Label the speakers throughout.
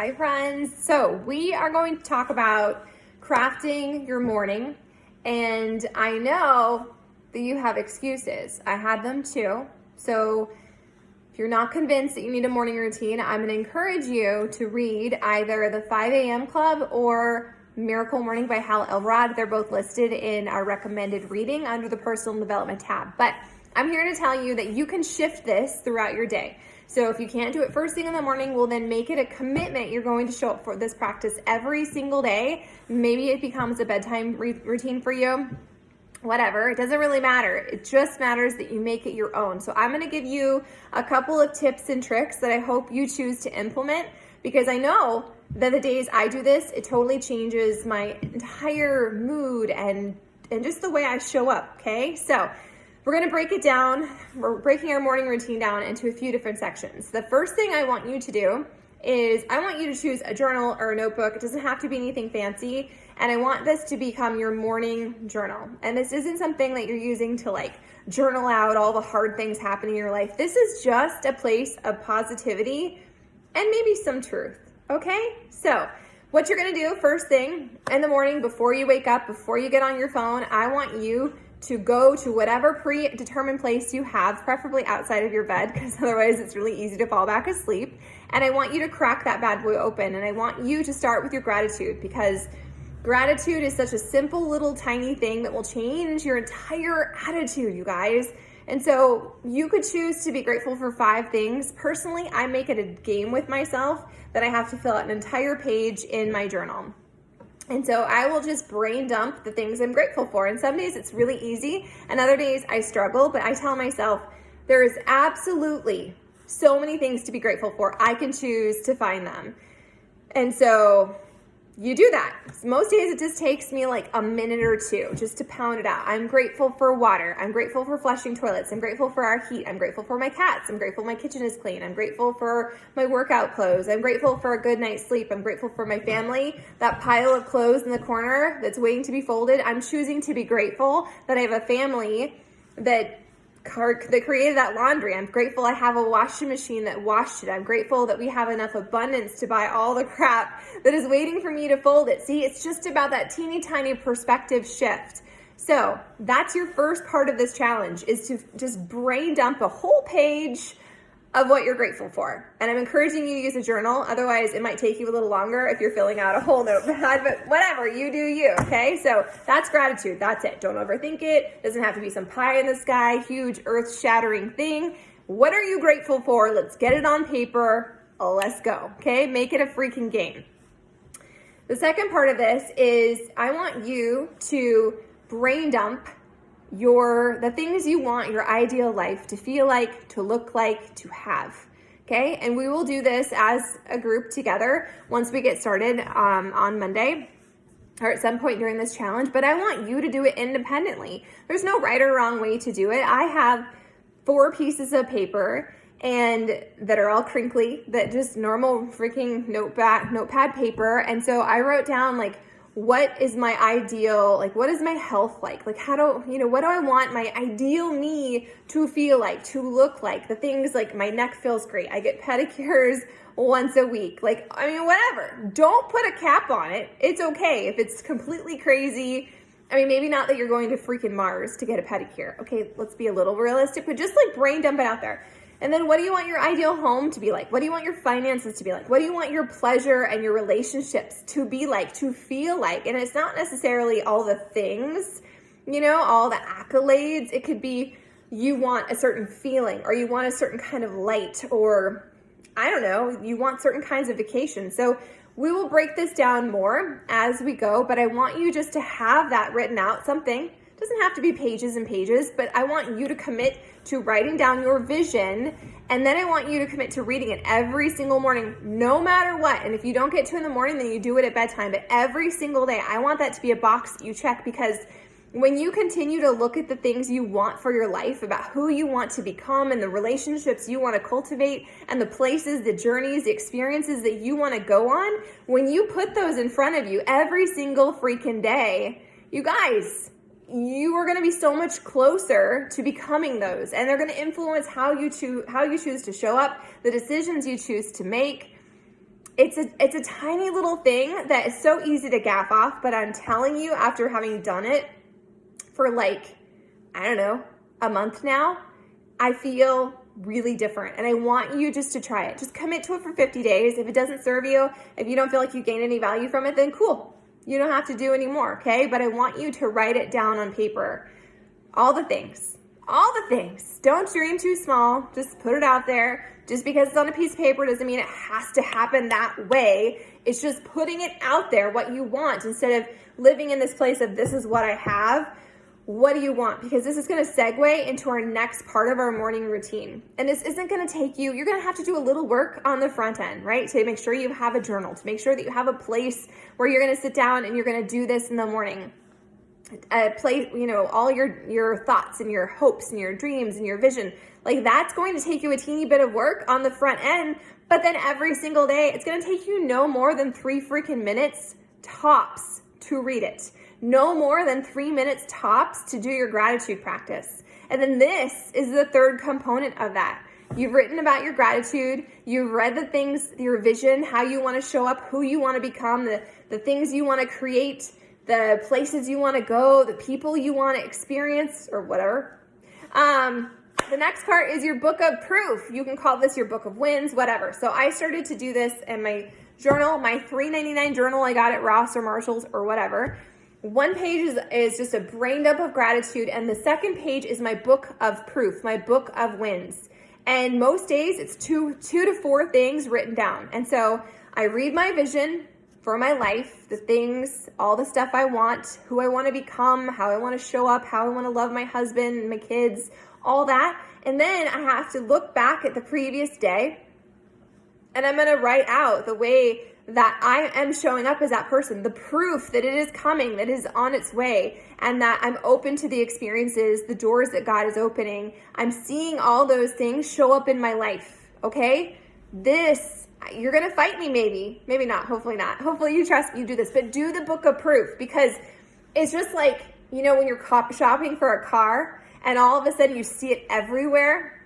Speaker 1: Hi friends. So we are going to talk about crafting your morning, and I know that you have excuses. I had them too. So if you're not convinced that you need a morning routine, I'm going to encourage you to read either the 5 a.m. Club or Miracle Morning by Hal Elrod. They're both listed in our recommended reading under the personal development tab. But I'm here to tell you that you can shift this throughout your day. So if you can't do it first thing in the morning, well then make it a commitment. You're going to show up for this practice every single day. Maybe it becomes a bedtime routine for you. Whatever, it doesn't really matter. It just matters that you make it your own. So I'm going to give you a couple of tips and tricks that I hope you choose to implement, because I know that the days I do this, it totally changes my entire mood and just the way I show up, okay? So we're going to break it down. We're breaking our morning routine down into a few different sections. The first thing I want you to do is I want you to choose a journal or a notebook. It doesn't have to be anything fancy. And I want this to become your morning journal. And this isn't something that you're using to like journal out all the hard things happening in your life. This is just a place of positivity and maybe some truth. Okay? So what you're going to do first thing in the morning before you wake up, before you get on your phone, I want you to go to whatever predetermined place you have, preferably outside of your bed, because otherwise it's really easy to fall back asleep. And I want you to crack that bad boy open. And I want you to start with your gratitude, because gratitude is such a simple little tiny thing that will change your entire attitude, you guys. And so you could choose to be grateful for 5 things. Personally, I make it a game with myself that I have to fill out an entire page in my journal. And so I will just brain dump the things I'm grateful for. And some days it's really easy, and other days I struggle, but I tell myself there is absolutely so many things to be grateful for. I can choose to find them. And so you do that. Most days it just takes me like a minute or two just to pound it out. I'm grateful for water. I'm grateful for flushing toilets. I'm grateful for our heat. I'm grateful for my cats. I'm grateful my kitchen is clean. I'm grateful for my workout clothes. I'm grateful for a good night's sleep. I'm grateful for my family. That pile of clothes in the corner that's waiting to be folded. I'm choosing to be grateful that I have a family that created that laundry. I'm grateful I have a washing machine that washed it. I'm grateful that we have enough abundance to buy all the crap that is waiting for me to fold it. See, it's just about that teeny tiny perspective shift. So that's your first part of this challenge, is to just brain dump a whole page of what you're grateful for. And I'm encouraging you to use a journal. Otherwise, it might take you a little longer if you're filling out a whole notepad, but whatever, you do you, okay? So that's gratitude. That's it. Don't overthink it. It doesn't have to be some pie in the sky, huge earth-shattering thing. What are you grateful for? Let's get it on paper. Let's go, okay? Make it a freaking game. The second part of this is I want you to brain dump the things you want your ideal life to feel like, to look like, to have. Okay? And we will do this as a group together once we get started on Monday or at some point during this challenge. But I want you to do it independently. There's no right or wrong way to do it. I have 4 pieces of paper and that are all crinkly, that just normal freaking notepad paper. And so I wrote down like, what is my ideal, like what is my health like? Like what do I want my ideal me to feel like, to look like? The things like my neck feels great. I get pedicures once a week. Like, I mean, whatever. Don't put a cap on it. It's okay if it's completely crazy. I mean, maybe not that you're going to freaking Mars to get a pedicure. Okay, let's be a little realistic, but just like brain dump it out there. And then what do you want your ideal home to be like? What do you want your finances to be like? What do you want your pleasure and your relationships to be like, to feel like? And it's not necessarily all the things, all the accolades. It could be you want a certain feeling, or you want a certain kind of light, or I don't know, you want certain kinds of vacations. So we will break this down more as we go, but I want you just to have that written out, something. It doesn't have to be pages and pages, but I want you to commit to writing down your vision, and then I want you to commit to reading it every single morning, no matter what. And if you don't get to in the morning, then you do it at bedtime, but every single day. I want that to be a box that you check, because when you continue to look at the things you want for your life, about who you want to become and the relationships you want to cultivate and the places, the journeys, the experiences that you want to go on, when you put those in front of you every single freaking day, you guys, you are going to be so much closer to becoming those, and they're going to influence how you choose to show up, the decisions you choose to make. it's a tiny little thing that is so easy to gaff off, but I'm telling you, after having done it for like, I don't know, a month now, I feel really different. And I want you just to try it. Just commit to it for 50 days. If it doesn't serve you, if you don't feel like you gain any value from it, then cool. You don't have to do anymore, okay? But I want you to write it down on paper. All the things. Don't dream too small. Just put it out there. Just because it's on a piece of paper doesn't mean it has to happen that way. It's just putting it out there, what you want, instead of living in this place of this is what I have. What do you want? Because this is going to segue into our next part of our morning routine. And this isn't going to take you, you're going to have to do a little work on the front end, right? To make sure you have a journal, to make sure that you have a place where you're going to sit down and you're going to do this in the morning. A place, all your thoughts and your hopes and your dreams and your vision. Like that's going to take you a teeny bit of work on the front end, but then every single day, it's going to take you no more than 3 freaking minutes tops to read it. No more than 3 minutes tops to do your gratitude practice. And then this is the third component of that. You've written about your gratitude. You've read the things, your vision, how you want to show up, who you want to become, the things you want to create, the places you want to go, the people you want to experience, or whatever. The next part is your book of proof. You can call this your book of wins, whatever. So I started to do this in my journal, my $3.99 journal I got at Ross or Marshall's or whatever. One page is just a brain dump of gratitude, and the second page is my book of proof, my book of wins. And most days it's two to four things written down. And so I read my vision for my life, the things, all the stuff I want, who I want to become, how I want to show up, how I want to love my husband, my kids, all that. And then I have to look back at the previous day, and I'm going to write out the way that I am showing up as that person, the proof that it is coming, that it is on its way, and that I'm open to the experiences, the doors that God is opening. I'm seeing all those things show up in my life, okay? This, you're going to fight me maybe not, hopefully not. Hopefully you do this, but do the book of proof, because it's just like, when you're shopping for a car and all of a sudden you see it everywhere.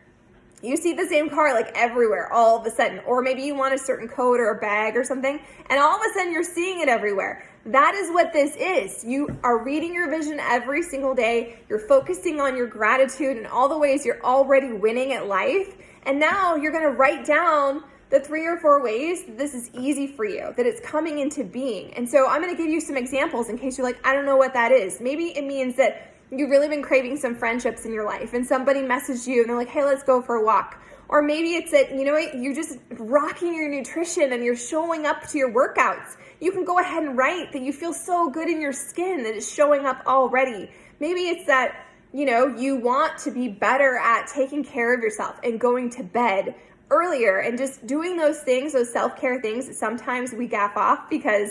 Speaker 1: You see the same car like everywhere all of a sudden, or maybe you want a certain coat or a bag or something, and all of a sudden you're seeing it everywhere. That is what this is. You are reading your vision every single day. You're focusing on your gratitude and all the ways you're already winning at life. And now you're going to write down the 3 or 4 ways that this is easy for you, that it's coming into being. And so I'm going to give you some examples in case you're like, I don't know what that is. Maybe it means that you've really been craving some friendships in your life and somebody messaged you and they're like, hey, let's go for a walk. Or maybe it's that, you're just rocking your nutrition and you're showing up to your workouts. You can go ahead and write that you feel so good in your skin that it's showing up already. Maybe it's that, you want to be better at taking care of yourself and going to bed earlier and just doing those things, those self-care things that sometimes we gaff off because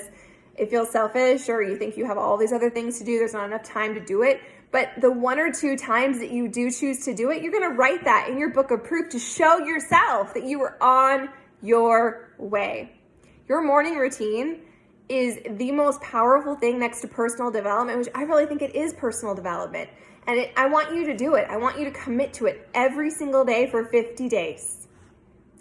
Speaker 1: it feels selfish or you think you have all these other things to do. There's not enough time to do it. But the 1 or 2 times that you do choose to do it, you're going to write that in your book of proof to show yourself that you were on your way. Your morning routine is the most powerful thing next to personal development, which I really think it is personal development. And I want you to do it. I want you to commit to it every single day for 50 days.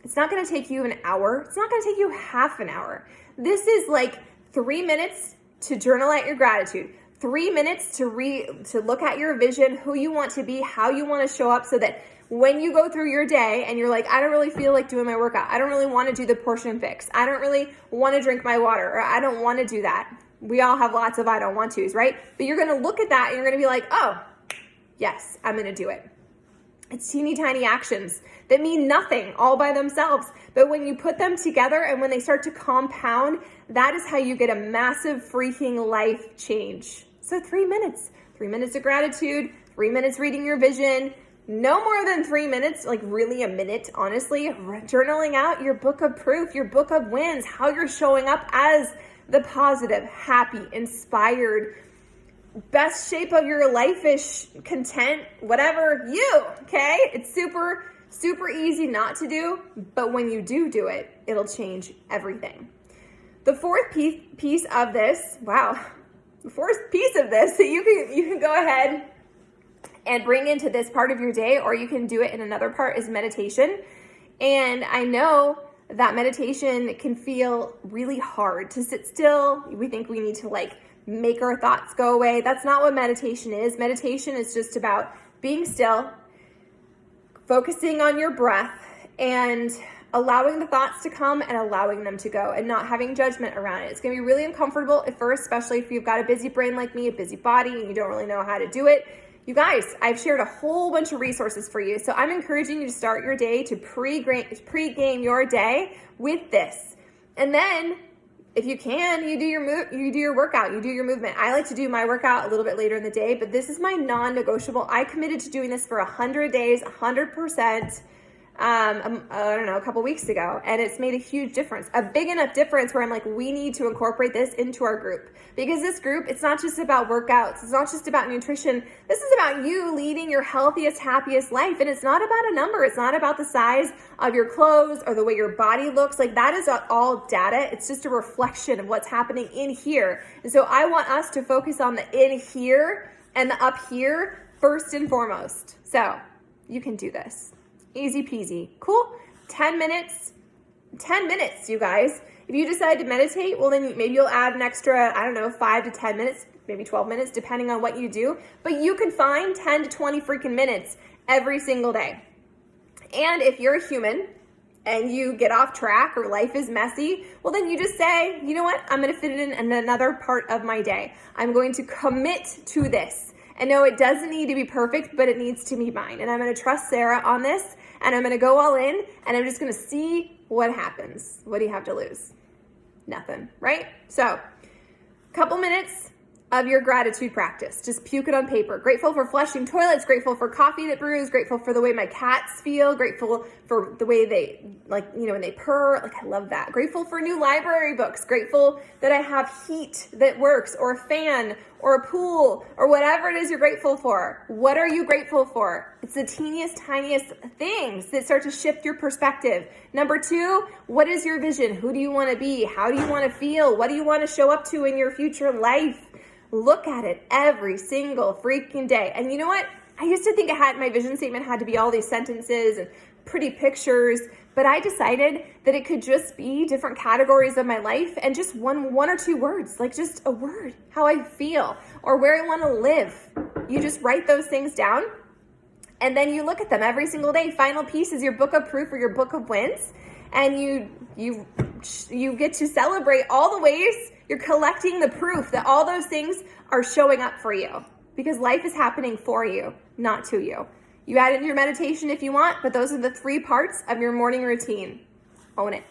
Speaker 1: It's not going to take you an hour. It's not going to take you half an hour. This is like 3 minutes to journal out your gratitude. 3 minutes to look at your vision, who you want to be, how you want to show up, so that when you go through your day and you're like, I don't really feel like doing my workout. I don't really want to do the portion fix. I don't really want to drink my water, or I don't want to do that. We all have lots of I don't want to's, right? But you're going to look at that and you're going to be like, oh, yes, I'm going to do it. It's teeny tiny actions that mean nothing all by themselves. But when you put them together and when they start to compound, that is how you get a massive freaking life change. So 3 minutes of gratitude, 3 minutes reading your vision, no more than 3 minutes, like really a minute, honestly, journaling out your book of proof, your book of wins, how you're showing up as the positive, happy, inspired, best shape of your life-ish, content, whatever okay? It's super, super easy not to do, but when you do it, it'll change everything. The fourth piece of this, that you can go ahead and bring into this part of your day, or you can do it in another part, is meditation. And I know that meditation can feel really hard to sit still. We think we need to like make our thoughts go away. That's not what meditation is. Meditation is just about being still, focusing on your breath, and allowing the thoughts to come and allowing them to go and not having judgment around it. It's going to be really uncomfortable at first, especially if you've got a busy brain like me, a busy body, and you don't really know how to do it. You guys, I've shared a whole bunch of resources for you. So I'm encouraging you to start your day, to pre-game your day with this. And then if you can, you do your workout, you do your movement. I like to do my workout a little bit later in the day, but this is my non-negotiable. I committed to doing this for 100 days, 100%. I don't know, a couple weeks ago, and it's made a huge difference, a big enough difference where I'm like, we need to incorporate this into our group, because this group, it's not just about workouts. It's not just about nutrition. This is about you leading your healthiest, happiest life. And it's not about a number. It's not about the size of your clothes or the way your body looks. Like, that is all data. It's just a reflection of what's happening in here. And so I want us to focus on the in here and the up here first and foremost. So you can do this. Easy peasy. Cool. 10 minutes, you guys. If you decide to meditate, well, then maybe you'll add an extra, 5 to 10 minutes, maybe 12 minutes, depending on what you do. But you can find 10 to 20 freaking minutes every single day. And if you're a human and you get off track or life is messy, well, then you just say, you know what? I'm going to fit it in another part of my day. I'm going to commit to this. And no, it doesn't need to be perfect, but it needs to be mine. And I'm going to trust Sarah on this, and I'm going to go all in, and I'm just going to see what happens. What do you have to lose? Nothing, right? So, couple minutes of your gratitude practice. Just puke it on paper. Grateful for flushing toilets, grateful for coffee that brews, grateful for the way my cats feel, grateful for the way they, when they purr. I love that. Grateful for new library books, grateful that I have heat that works, or a fan, or a pool, or whatever it is you're grateful for. What are you grateful for? It's the teeniest, tiniest things that start to shift your perspective. Number 2, what is your vision? Who do you want to be? How do you want to feel? What do you want to show up to in your future life? Look at it every single freaking day. And you know what? I used to think my vision statement had to be all these sentences and pretty pictures, but I decided that it could just be different categories of my life and just one or two words, like just a word, how I feel or where I want to live. You just write those things down, and then you look at them every single day. Final piece is your book of proof or your book of wins, and you get to celebrate all the ways you're collecting the proof that all those things are showing up for you, because life is happening for you, not to you. You add in your meditation if you want, but those are the 3 parts of your morning routine. Own it.